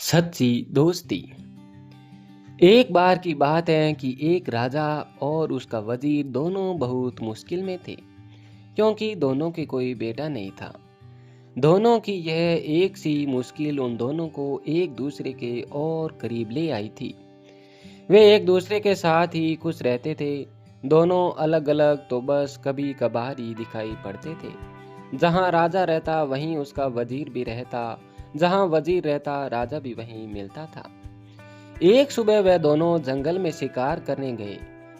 सच्ची दोस्ती। एक बार की बात है कि एक राजा और उसका वजीर दोनों बहुत मुश्किल में थे, क्योंकि दोनों के कोई बेटा नहीं था। दोनों की यह एक सी मुश्किल उन दोनों को एक दूसरे के और करीब ले आई थी। वे एक दूसरे के साथ ही खुश रहते थे। दोनों अलग अलग तो बस कभी कभार ही दिखाई पड़ते थे। जहाँ राजा रहता वहीं उसका वजीर भी रहता, जहाँ वजीर रहता राजा भी वहीं मिलता था। एक सुबह वे दोनों जंगल में शिकार करने गए।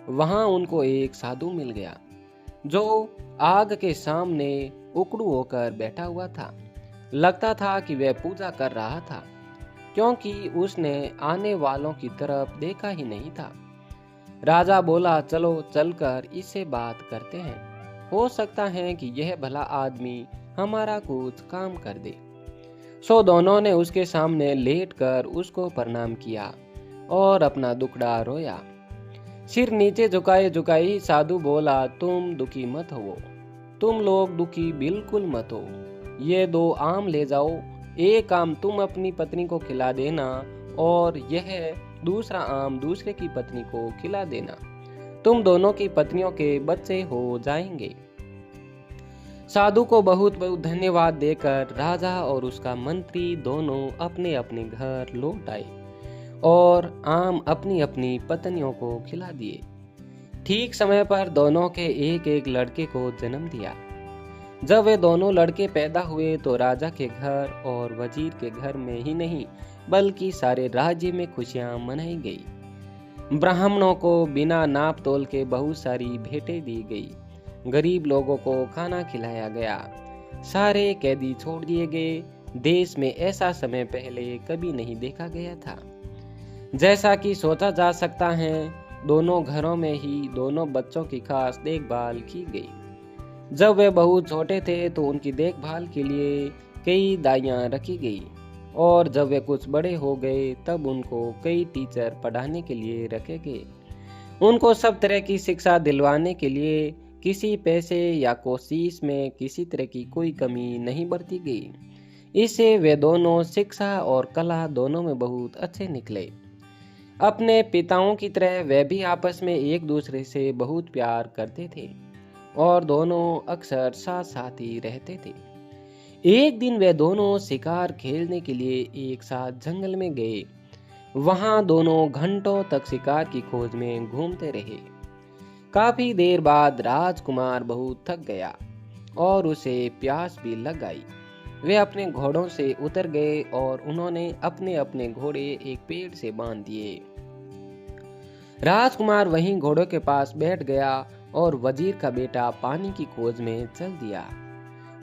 वहां उनको एक साधु मिल गया, जो आग के सामने उकड़ू होकर बैठा हुआ था। लगता था कि वह पूजा कर रहा था, क्योंकि उसने आने वालों की तरफ देखा ही नहीं था। राजा बोला, चलो चलकर इससे बात करते हैं। हो सकता है कि यह भला आदमी हमारा कुछ काम कर दे। सो दोनों ने उसके सामने लेटकर उसको प्रणाम किया और अपना दुखड़ा रोया। सिर नीचे झुकाए झुकाई साधु बोला, तुम दुखी मत हो, तुम लोग दुखी बिल्कुल मत हो। ये 2 आम ले जाओ। एक आम तुम अपनी पत्नी को खिला देना और यह दूसरा आम दूसरे की पत्नी को खिला देना। तुम दोनों की पत्नियों के बच्चे हो जाएंगे। साधु को बहुत बहुत धन्यवाद देकर राजा और उसका मंत्री दोनों अपने अपने घर लौट आए और आम अपनी अपनी पत्नियों को खिला दिए। ठीक समय पर दोनों के एक एक लड़के को जन्म दिया। जब वे दोनों लड़के पैदा हुए तो राजा के घर और वजीर के घर में ही नहीं, बल्कि सारे राज्य में खुशियां मनाई गई। ब्राह्मणों को बिना नाप तोल के बहुत सारी भेंटें दी गई। गरीब लोगों को खाना खिलाया गया। सारे कैदी छोड़ दिए गए। देश में ऐसा समय पहले कभी नहीं देखा गया था। जैसा कि सोचा जा सकता है, दोनों घरों में ही दोनों बच्चों की खास देखभाल की गई। जब वे बहुत छोटे थे तो उनकी देखभाल के लिए कई दाइयां रखी गई, और जब वे कुछ बड़े हो गए तब उनको कई टीचर पढ़ाने के लिए रखे गए। उनको सब तरह की शिक्षा दिलवाने के लिए किसी पैसे या कोशिश में किसी तरह की कोई कमी नहीं बरती गई। इससे वे दोनों शिक्षा और कला दोनों में बहुत अच्छे निकले। अपने पिताओं की तरह वे भी आपस में एक दूसरे से बहुत प्यार करते थे और दोनों अक्सर साथ साथ ही रहते थे। एक दिन वे दोनों शिकार खेलने के लिए एक साथ जंगल में गए। वहां दोनों घंटों तक शिकार की खोज में घूमते रहे। काफी देर बाद राजकुमार बहुत थक गया और उसे प्यास भी लग आई। वे अपने घोड़ों से उतर गए और उन्होंने अपने अपने घोड़े एक पेड़ से बांध दिए। राजकुमार वहीं घोड़ों के पास बैठ गया और वजीर का बेटा पानी की खोज में चल दिया।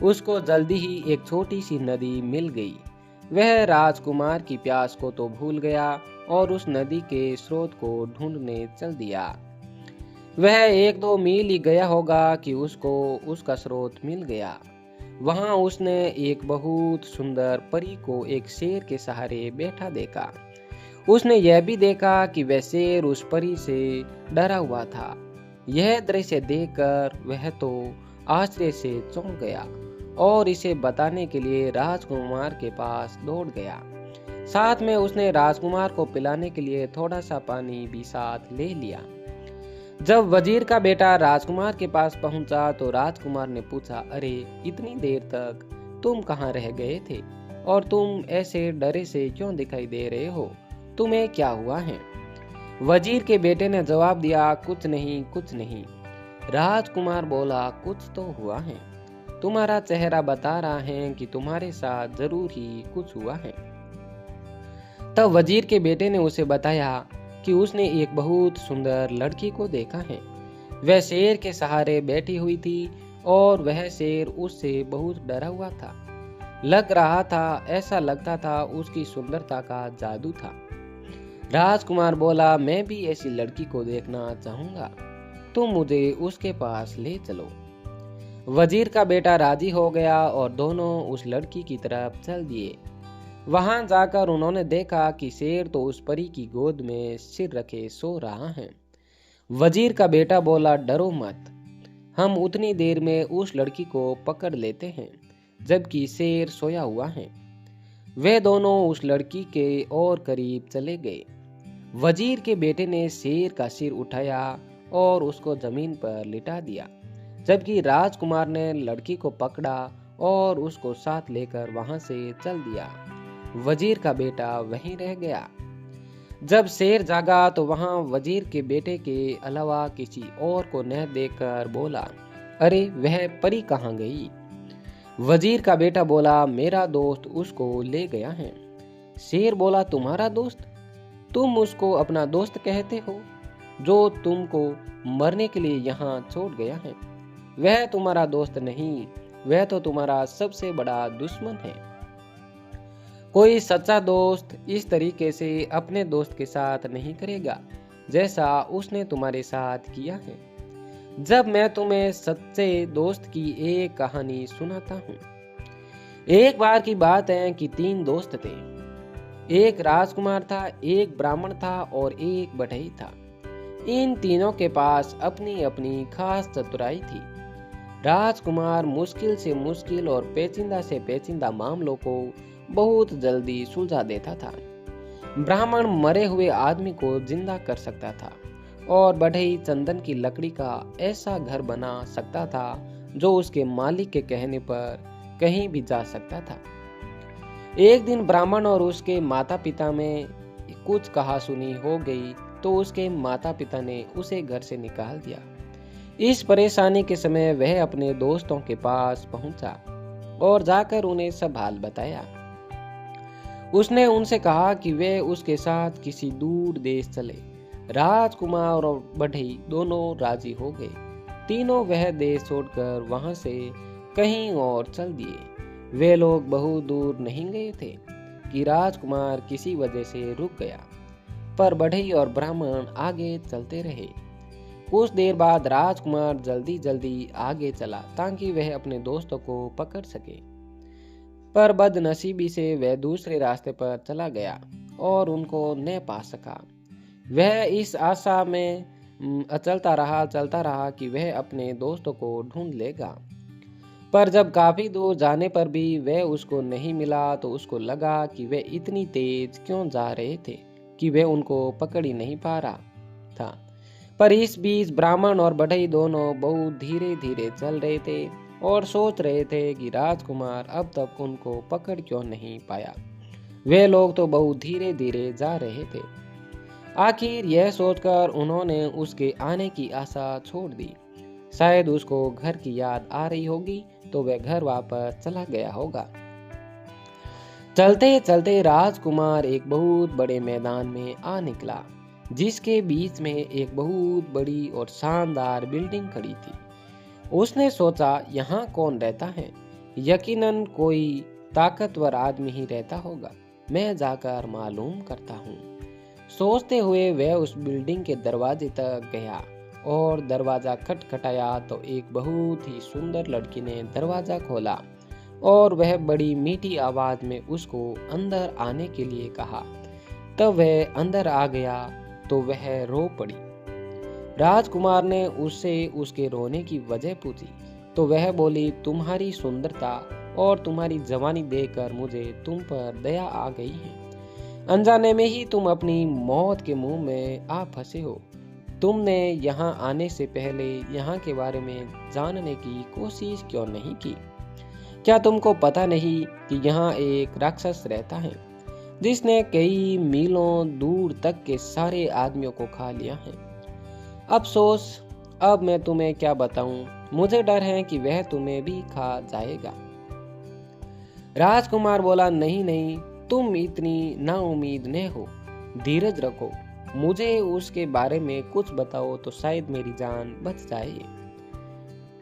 उसको जल्दी ही एक छोटी सी नदी मिल गई। वह राजकुमार की प्यास को तो भूल गया और उस नदी के स्रोत को ढूंढने चल दिया। वह 1-2 मील ही गया होगा कि उसको उसका स्रोत मिल गया। वहां उसने एक बहुत सुंदर परी को एक शेर के सहारे बैठा देखा। उसने यह भी देखा कि वह शेर उस परी से डरा हुआ था। यह दृश्य देखकर वह तो आश्चर्य से चौंक गया और इसे बताने के लिए राजकुमार के पास दौड़ गया। साथ में उसने राजकुमार को पिलाने के लिए थोड़ा सा पानी भी साथ ले लिया। जब वजीर का बेटा राजकुमार के पास पहुंचा तो राजकुमार ने पूछा, अरे इतनी देर तक तुम कहाँ रह गए थे और तुम ऐसे डरे से क्यों दिखाई दे रहे हो? तुम्हें क्या हुआ है? वजीर के बेटे ने जवाब दिया, कुछ नहीं कुछ नहीं। राजकुमार बोला, कुछ तो हुआ है। तुम्हारा चेहरा बता रहा है कि तुम्हारे साथ जरूर ही कुछ हुआ है। तब वजीर के बेटे ने उसे बताया कि उसने एक बहुत सुंदर लड़की को देखा है। वह शेर के सहारे बैठी हुई थी और वह शेर उससे बहुत डरा हुआ था। लग रहा था, ऐसा लगता था उसकी सुंदरता का जादू था। राजकुमार बोला, मैं भी ऐसी लड़की को देखना चाहूंगा, तुम मुझे उसके पास ले चलो। वजीर का बेटा राजी हो गया और दोनों उस लड़की की तरफ चल दिए। वहां जाकर उन्होंने देखा कि शेर तो उस परी की गोद में सिर रखे सो रहा है। वजीर का बेटा बोला, डरो मत, हम उतनी देर में उस लड़की को पकड़ लेते हैं जबकि शेर सोया हुआ है। वे दोनों उस लड़की के और करीब चले गए। वजीर के बेटे ने शेर का सिर उठाया और उसको जमीन पर लिटा दिया, जबकि राजकुमार ने लड़की को पकड़ा और उसको साथ लेकर वहां से चल दिया। वजीर का बेटा वहीं रह गया। जब शेर जागा तो वहां वजीर के बेटे के अलावा किसी और को न देखकर बोला, अरे वह परी कहाँ गई? वजीर का बेटा बोला, मेरा दोस्त उसको ले गया है। शेर बोला, तुम्हारा दोस्त? तुम उसको अपना दोस्त कहते हो, जो तुमको मरने के लिए यहाँ छोड़ गया है? वह तुम्हारा दोस्त नहीं, वह तो तुम्हारा सबसे बड़ा दुश्मन है। कोई सच्चा दोस्त इस तरीके से अपने दोस्त के साथ नहीं करेगा जैसा उसने तुम्हारे साथ किया है। जब मैं तुम्हें सच्चे दोस्त की एक कहानी सुनाता हूँ। एक बार की बात है कि 3 दोस्त थे। एक राजकुमार था, एक ब्राह्मण था और एक बढ़ई था। इन तीनों के पास अपनी अपनी खास चतुराई थी। राजकुमार मुश्किल से मुश्किल और पेचीदा से पेचीदा मामलों को बहुत जल्दी सुलझा देता था। ब्राह्मण मरे हुए आदमी को जिंदा कर सकता था और बढ़ई चंदन की लकड़ी का ऐसा घर बना सकता था जो उसके मालिक के कहने पर कहीं भी जा सकता था। एक दिन ब्राह्मण और उसके माता पिता में कुछ कहासुनी हो गई तो उसके माता पिता ने उसे घर से निकाल दिया। इस परेशानी के समय वह अपने दोस्तों के पास पहुंचा और जाकर उन्हें सब हाल बताया। उसने उनसे कहा कि वे उसके साथ किसी दूर देश चले। राजकुमार और बढ़ई दोनों राजी हो गए। तीनों वह देश छोड़कर वहां से कहीं और चल दिए। वे लोग बहुत दूर नहीं गए थे कि राजकुमार किसी वजह से रुक गया, पर बढ़ई और ब्राह्मण आगे चलते रहे। कुछ देर बाद राजकुमार जल्दी जल्दी आगे चला ताकि वह अपने दोस्तों को पकड़ सके, पर बदनसीबी से वह दूसरे रास्ते पर चला गया और उनको न पा सका। वह इस आशा में चलता रहा कि वह अपने दोस्तों को ढूंढ लेगा, पर जब काफी दूर जाने पर भी वह उसको नहीं मिला तो उसको लगा कि वे इतनी तेज क्यों जा रहे थे कि वह उनको पकड़ ही नहीं पा रहा था। पर इस बीच ब्राह्मण और बढ़ई दोनों बहुत धीरे धीरे चल रहे थे और सोच रहे थे कि राजकुमार अब तक उनको पकड़ क्यों नहीं पाया। वे लोग तो बहुत धीरे धीरे जा रहे थे। आखिर यह सोचकर उन्होंने उसके आने की आशा छोड़ दी। शायद उसको घर की याद आ रही होगी तो वह घर वापस चला गया होगा। चलते चलते राजकुमार एक बहुत बड़े मैदान में आ निकला, जिसके बीच में एक बहुत बड़ी और शानदार बिल्डिंग खड़ी थी। उसने सोचा, यहाँ कौन रहता है? यकीनन कोई ताकतवर आदमी ही रहता होगा। मैं जाकर मालूम करता हूँ। सोचते हुए वह उस बिल्डिंग के दरवाजे तक गया और दरवाजा खटखटाया तो एक बहुत ही सुंदर लड़की ने दरवाजा खोला और वह बड़ी मीठी आवाज में उसको अंदर आने के लिए कहा। तब वह अंदर आ गया तो वह रो पड़ी। राजकुमार ने उससे उसके रोने की वजह पूछी तो वह बोली, तुम्हारी सुंदरता और तुम्हारी जवानी देखकर मुझे तुम पर दया आ गई है। अनजाने में ही तुम अपनी मौत के मुंह में आ फंसे हो। तुमने यहाँ आने से पहले यहाँ के बारे में जानने की कोशिश क्यों नहीं की? क्या तुमको पता नहीं कि यहाँ एक राक्षस रहता है जिसने कई मीलों दूर तक के सारे आदमियों को खा लिया है? अफसोस, अब मैं तुम्हें क्या बताऊं, मुझे डर है कि वह तुम्हें भी खा जाएगा। राजकुमार बोला, नहीं नहीं, तुम इतनी नाउम्मीद न हो, धीरज रखो। मुझे उसके बारे में कुछ बताओ तो शायद मेरी जान बच जाए।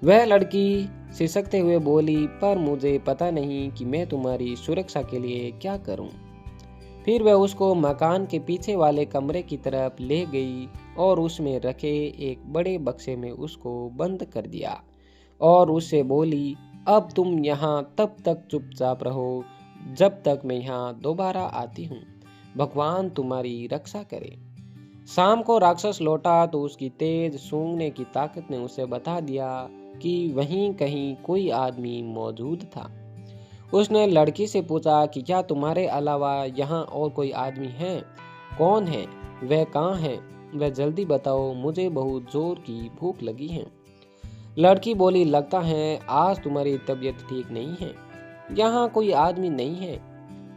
वह लड़की सिसकते हुए बोली, पर मुझे पता नहीं कि मैं तुम्हारी सुरक्षा के लिए क्या करूं। फिर वह उसको मकान के पीछे वाले कमरे की तरफ ले गई और उसमें रखे एक बड़े बक्से में उसको बंद कर दिया और उससे बोली, अब तुम यहाँ तब तक चुपचाप रहो जब तक मैं यहाँ दोबारा आती हूँ। भगवान तुम्हारी रक्षा करे। शाम को राक्षस लौटा तो उसकी तेज सूंघने की ताकत ने उसे बता दिया कि वहीं कहीं कोई आदमी मौजूद था। उसने लड़की से पूछा कि क्या तुम्हारे अलावा यहाँ और कोई आदमी है? कौन है? वह कहाँ है? वह जल्दी बताओ, मुझे बहुत जोर की भूख लगी है। लड़की बोली, लगता है आज तुम्हारी तबीयत ठीक नहीं है। यहाँ कोई आदमी नहीं है।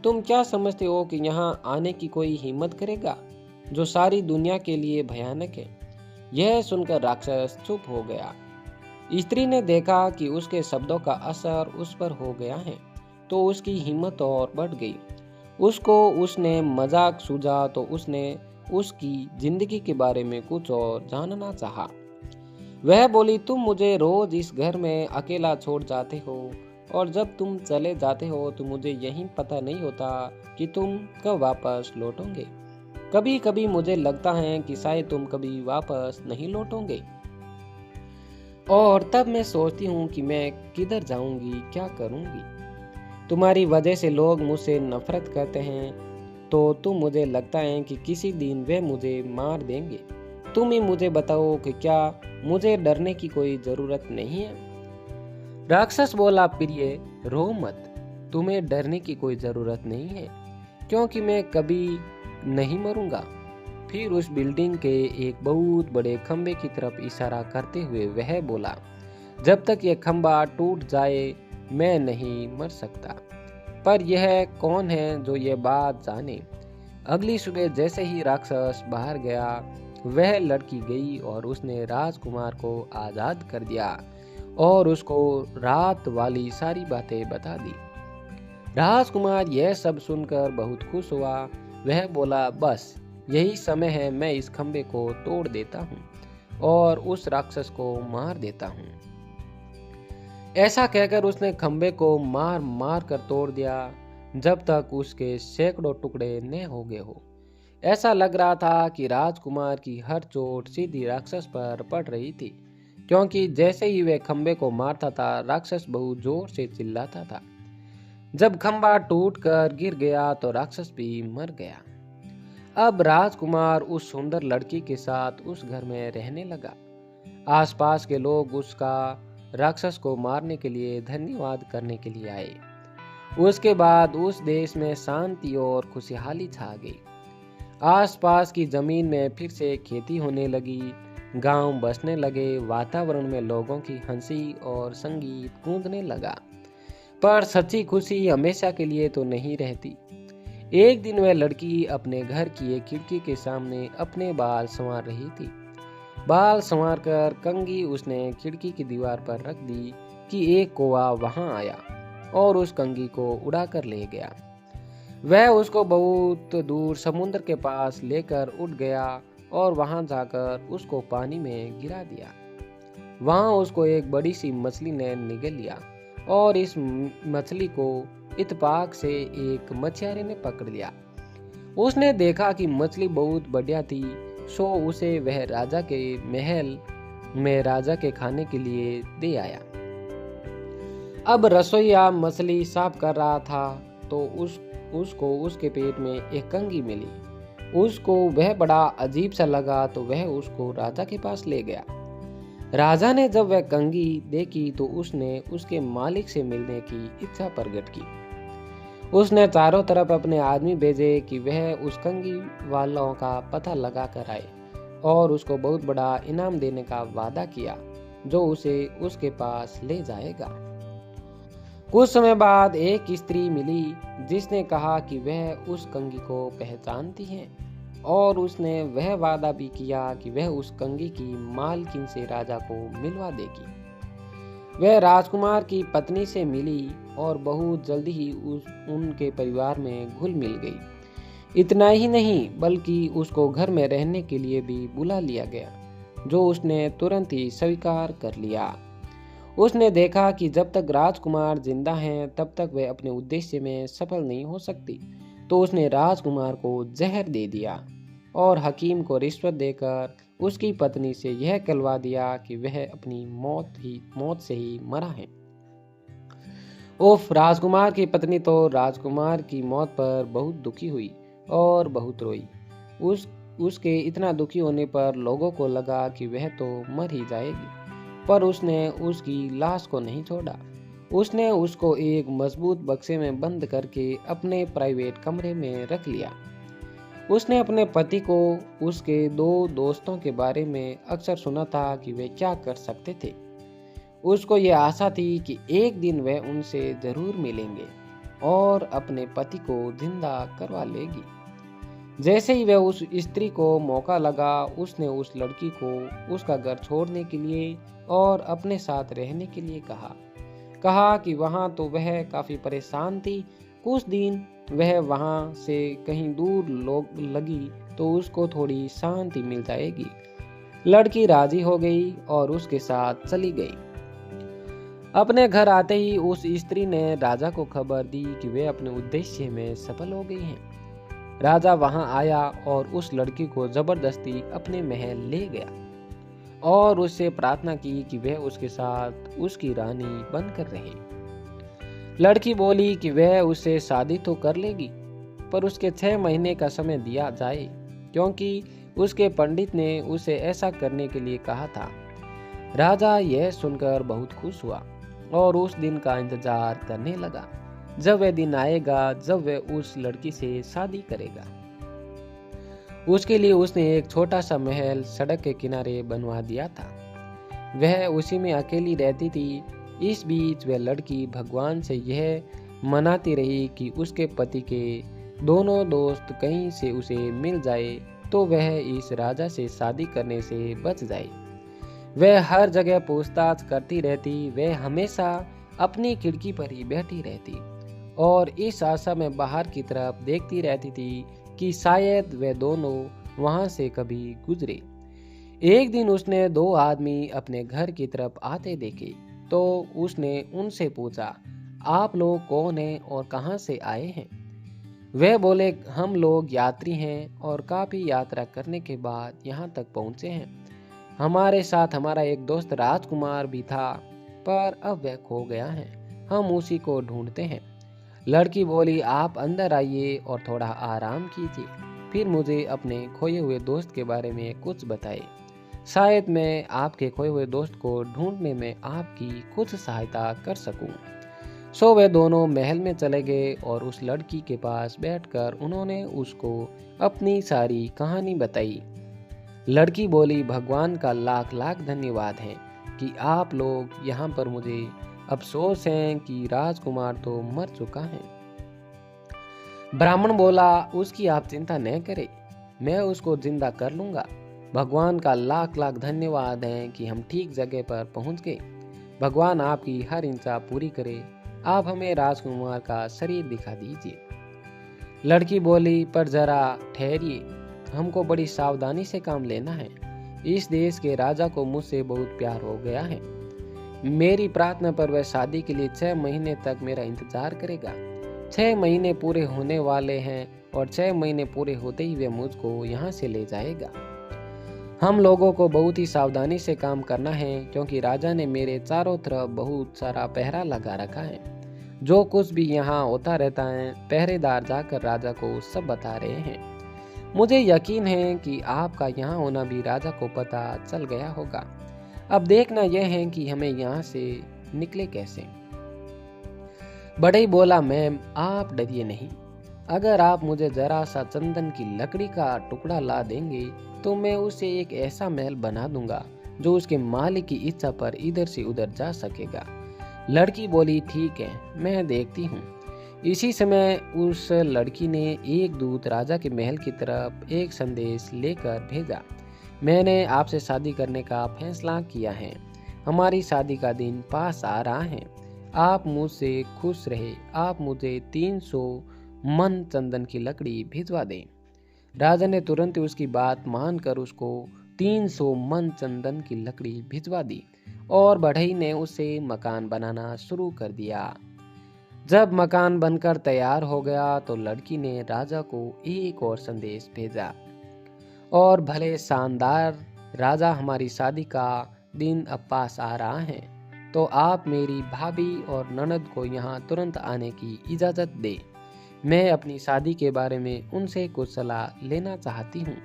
तुम क्या समझते हो कि यहाँ आने की कोई हिम्मत करेगा, जो सारी दुनिया के लिए भयानक है? यह सुनकर राक्षस चुप हो गया। स्त्री ने देखा कि उसके शब्दों का असर उस पर हो गया है, तो उसकी हिम्मत और बढ़ गई। उसने मजाक सूझा तो उसने उसकी जिंदगी के बारे में कुछ और जानना चाहा। वह बोली, तुम मुझे रोज इस घर में अकेला छोड़ जाते हो, और जब तुम चले जाते हो तो मुझे यही पता नहीं होता कि तुम कब वापस लौटोगे। कभी कभी मुझे लगता है कि शायद तुम कभी वापस नहीं लौटोगे, और तब मैं सोचती हूँ कि मैं किधर जाऊंगी, क्या करूंगी। तुम्हारी वजह से लोग मुझसे नफरत करते हैं, तो तुम मुझे लगता है कि किसी दिन वे मुझे मार देंगे। तुम ही मुझे बताओ कि क्या मुझे डरने की कोई जरूरत नहीं है? राक्षस बोला, प्रिय रो मत, तुम्हें डरने की कोई जरूरत नहीं है, क्योंकि मैं कभी नहीं मरूंगा। फिर उस बिल्डिंग के एक बहुत बड़े खंबे की तरफ इशारा करते हुए वह बोला, जब तक यह खंबा टूट जाए मैं नहीं मर सकता। पर यह कौन है जो ये बात जाने? अगली सुबह जैसे ही राक्षस बाहर गया, वह लड़की गई और उसने राजकुमार को आजाद कर दिया और उसको रात वाली सारी बातें बता दी। राजकुमार यह सब सुनकर बहुत खुश हुआ। वह बोला, बस यही समय है, मैं इस खंबे को तोड़ देता हूँ और उस राक्षस को मार देता हूँ। ऐसा कहकर उसने खंबे को मार मार कर तोड़ दिया, जब तक उसके सैकड़ों टुकड़े न हो गए हो। ऐसा लग रहा था कि राजकुमार की हर चोट सीधी राक्षस पर पड़ रही थी, क्योंकि जैसे ही वह खंबे को मारता था, राक्षस बहुत जोर से चिल्लाता था। जब खंबा टूटकर गिर गया तो राक्षस भी मर गया। अब राजकुमार उस सुंदर लड़की के साथ उस घर में रहने लगा। आसपास के लोग उसका राक्षस को मारने के लिए धन्यवाद करने के लिए आए। उसके बाद उस देश में शांति और खुशहाली छा गई। आसपास की जमीन में फिर से खेती होने लगी, गांव बसने लगे, वातावरण में लोगों की हंसी और संगीत गूंजने लगा। पर सच्ची खुशी हमेशा के लिए तो नहीं रहती। एक दिन वह लड़की अपने घर की एक खिड़की के सामने अपने बाल संवार रही थी। बाल संवार कर कंघी उसने खिड़की की दीवार पर रख दी कि एक कौवा वहां आया और उस कंघी को उड़ाकर ले गया। वह उसको बहुत दूर समुद्र के पास लेकर उड़ गया और वहां जाकर उसको पानी में गिरा दिया। वहां उसको एक बड़ी सी मछली ने निगल लिया और इस मछली को इत्तेफाक से एक मछुआरे ने पकड़ लिया। उसने देखा कि मछली बहुत बढ़िया थी, सो उसे वह राजा के महल में राजा के खाने के लिए दे आया। अब रसोइया मछली साफ कर रहा था तो उसको उसके पेट में एक कंघी मिली। उसको वह बड़ा अजीब सा लगा तो वह उसको राजा के पास ले गया। राजा ने जब वह कंघी देखी तो उसने उसके मालिक से मिलने की इच्छा प्रकट की। उसने चारों तरफ अपने आदमी भेजे कि वह उस कंघी वालों का पता लगा कर आए और उसको बहुत बड़ा इनाम देने का वादा किया, जो उसे उसके पास ले जाएगा। कुछ समय बाद एक स्त्री मिली जिसने कहा कि वह उस कंघी को पहचानती है, और उसने वह वादा भी किया कि वह उस कंघी की मालकिन से राजा को मिलवा देगी। वह राजकुमार की पत्नी से मिली और बहुत जल्दी ही उनके परिवार में घुल मिल गई। इतना ही नहीं बल्कि उसको घर में रहने के लिए भी बुला लिया गया, जो उसने तुरंत ही स्वीकार कर लिया। उसने देखा कि जब तक राजकुमार जिंदा हैं तब तक वह अपने उद्देश्य में सफल नहीं हो सकती, तो उसने राजकुमार को जहर दे दिया और हकीम को रिश्वत देकर उसकी पत्नी से यह कहलवा दिया कि वह अपनी मौत से ही मरा है। उफ, राजकुमार की पत्नी तो राजकुमार की मौत पर बहुत दुखी हुई और बहुत रोई। उसके इतना दुखी होने पर लोगों को लगा कि वह तो मर ही जाएगी, पर उसने उसकी लाश को नहीं छोड़ा। उसने उसको एक मजबूत बक्से में बंद करके अपने प्राइवेट कमरे में रख लिया। उसने अपने पति को उसके दो दोस्तों के बारे में अक्सर सुना था कि वे क्या कर सकते थे। उसको ये आशा थी कि एक दिन वह उनसे जरूर मिलेंगे और अपने पति को जिंदा करवा लेगी। जैसे ही वह उस स्त्री को मौका लगा, उसने उस लड़की को उसका घर छोड़ने के लिए और अपने साथ रहने के लिए कहा कि वहाँ तो वह काफ़ी परेशान थी। कुछ दिन वह वहाँ से कहीं दूर लगी तो उसको थोड़ी शांति मिल जाएगी। लड़की राजी हो गई और उसके साथ चली गई। अपने घर आते ही उस स्त्री ने राजा को खबर दी कि वे अपने उद्देश्य में सफल हो गई हैं। राजा वहां आया और उस लड़की को जबरदस्ती अपने महल ले गया और उससे प्रार्थना की कि वह उसके साथ उसकी रानी बनकर रहे। लड़की बोली कि वह उससे शादी तो कर लेगी, पर उसके 6 महीने का समय दिया जाए, क्योंकि उसके पंडित ने उसे ऐसा करने के लिए कहा था। राजा यह सुनकर बहुत खुश हुआ और उस दिन का इंतजार करने लगा जब वह दिन आएगा जब वह उस लड़की से शादी करेगा। उसके लिए उसने एक छोटा सा महल सड़क के किनारे बनवा दिया था। वह उसी में अकेली रहती थी। इस बीच वह लड़की भगवान से यह मनाती रही कि उसके पति के दोनों दोस्त कहीं से उसे मिल जाए तो वह इस राजा से शादी करने से बच जाए। वह हर जगह पूछताछ करती रहती। वह हमेशा अपनी खिड़की पर ही बैठी रहती और इस आशा में बाहर की तरफ देखती रहती थी कि शायद वे दोनों वहां से कभी गुजरे। एक दिन उसने 2 आदमी अपने घर की तरफ आते देखे तो उसने उनसे पूछा, आप लोग कौन हैं और कहां से आए हैं? वे बोले, हम लोग यात्री हैं और काफी यात्रा करने के बाद यहाँ तक पहुँचे हैं। हमारे साथ हमारा एक दोस्त राजकुमार भी था, पर अब वह खो गया है। हम उसी को ढूंढते हैं। लड़की बोली, आप अंदर आइए और थोड़ा आराम कीजिए, फिर मुझे अपने खोए हुए दोस्त के बारे में कुछ बताइए। शायद मैं आपके खोए हुए दोस्त को ढूंढने में आपकी कुछ सहायता कर सकूं। सो वे दोनों महल में चले गए और उस लड़की के पास बैठकर उन्होंने उसको अपनी सारी कहानी बताई। लड़की बोली, भगवान का लाख लाख धन्यवाद है कि आप लोग यहाँ पर। मुझे अफसोस है कि राजकुमार तो मर चुका है। ब्राह्मण बोला, उसकी आप चिंता न करें, मैं उसको जिंदा कर लूंगा। भगवान का लाख लाख धन्यवाद है कि हम ठीक जगह पर पहुंच गए। भगवान आपकी हर इच्छा पूरी करे। आप हमें राजकुमार का शरीर दिखा दीजिए। लड़की बोली, पर जरा ठहरिए, हमको बड़ी सावधानी से काम लेना है। इस देश के राजा को मुझसे बहुत प्यार हो गया है। मेरी प्रार्थना पर वह शादी के लिए 6 महीने तक मेरा इंतजार करेगा। 6 महीने पूरे होने वाले हैं और 6 महीने पूरे होते ही वह मुझको यहाँ से ले जाएगा। हम लोगों को बहुत ही सावधानी से काम करना है, क्योंकि राजा ने मेरे चारों तरफ बहुत सारा पहरा लगा रखा है। जो कुछ भी यहाँ होता रहता है, पहरेदार जाकर राजा को सब बता रहे हैं। मुझे यकीन है कि आपका यहाँ होना भी राजा को पता चल गया होगा। अब देखना यह है कि हमें यहाँ से निकले कैसे। बढ़ई बोला, मैम आप डरिए नहीं। अगर आप मुझे जरा सा चंदन की लकड़ी का टुकड़ा ला देंगे तो मैं उसे एक ऐसा महल बना दूंगा जो उसके मालिक की इच्छा पर इधर से उधर जा सकेगा। लड़की बोली, ठीक है, मैं देखती हूँ। इसी समय उस लड़की ने एक दूत राजा के महल की तरफ एक संदेश लेकर भेजा। मैंने आपसे शादी करने का फैसला किया है। हमारी शादी का दिन पास आ रहा है। आप मुझसे खुश रहे। आप मुझे 300 मन चंदन की लकड़ी भिजवा दें। राजा ने तुरंत उसकी बात मानकर उसको 300 मन चंदन की लकड़ी भिजवा दी और बढ़ई ने उसे मकान बनाना शुरू कर दिया। जब मकान बनकर तैयार हो गया तो लड़की ने राजा को एक और संदेश भेजा, और भले शानदार राजा, हमारी शादी का दिन अब पास आ रहा है, तो आप मेरी भाभी और ननद को यहाँ तुरंत आने की इजाज़त दे। मैं अपनी शादी के बारे में उनसे कुछ सलाह लेना चाहती हूँ।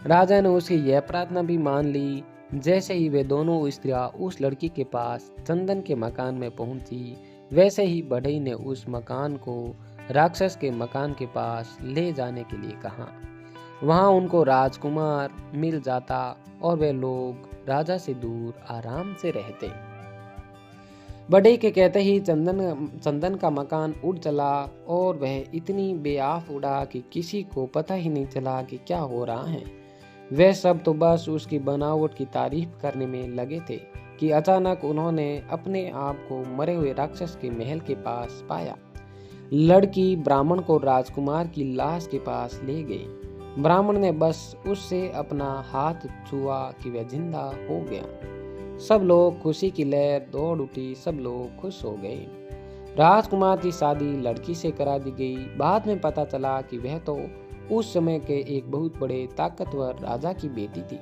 राजा ने उसकी यह प्रार्थना भी मान ली। जैसे ही वे दोनों स्त्रियां उस लड़की के पास चंदन के मकान में पहुंची, वैसे ही बढ़ई ने उस मकान को राक्षस के मकान के पास ले जाने के लिए कहा। वहां उनको राजकुमार मिल जाता और वे लोग राजा से दूर आराम से रहते। बढ़ई के कहते ही चंदन का मकान उड़ चला और वह इतनी बेआफ उड़ा कि किसी को पता ही नहीं चला कि क्या हो रहा है। वे सब तो बस उसकी बनावट की तारीफ करने में लगे थे कि अचानक उन्होंने अपने आप को मरे हुए राक्षस के महल के पास पाया। लड़की ब्राह्मण को राजकुमार की लाश के पास ले गई। ब्राह्मण ने बस उससे अपना हाथ छुआ कि वह जिंदा हो गया। सब लोग खुशी की लहर दौड़ उठी, सब लोग खुश हो गए। राजकुमार की शादी लड़की से करा दी गई। बाद में पता चला कि वह तो उस समय के एक बहुत बड़े ताकतवर राजा की बेटी थी।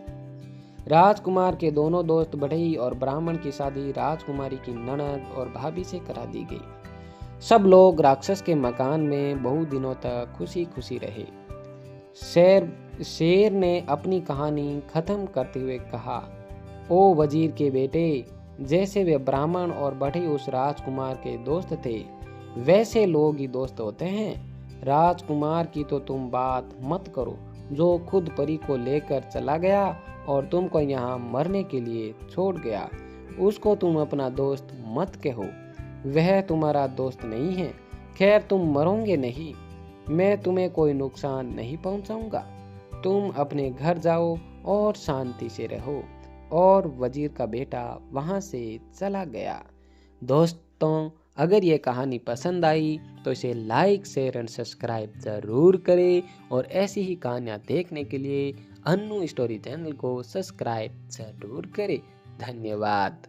राजकुमार के दोनों दोस्त बढ़ई और ब्राह्मण की शादी राजकुमारी की ननद और भाभी से करा दी गई। सब लोग राक्षस के मकान में बहुत दिनों तक खुशी खुशी रहे। शेर ने अपनी कहानी खत्म करते हुए कहा, ओ वजीर के बेटे, जैसे वे ब्राह्मण और बढ़ई उस राजकुमार के दोस्त थे, वैसे लोग ही दोस्त होते हैं। राजकुमार की तो तुम बात मत करो, जो खुद परी को लेकर चला गया और तुमको यहाँ मरने के लिए छोड़ गया, उसको तुम अपना दोस्त मत कहो, वह तुम्हारा दोस्त नहीं है। खैर, तुम मरोगे नहीं, मैं तुम्हें कोई नुकसान नहीं पहुंचाऊंगा। तुम अपने घर जाओ और शांति से रहो। और वजीर का बेटा वहां से चला गया। दोस्तों, अगर ये कहानी पसंद आई तो इसे लाइक, शेयर एंड सब्सक्राइब ज़रूर करें और ऐसी ही कहानियाँ देखने के लिए अन्नू स्टोरी चैनल को सब्सक्राइब ज़रूर करें। धन्यवाद।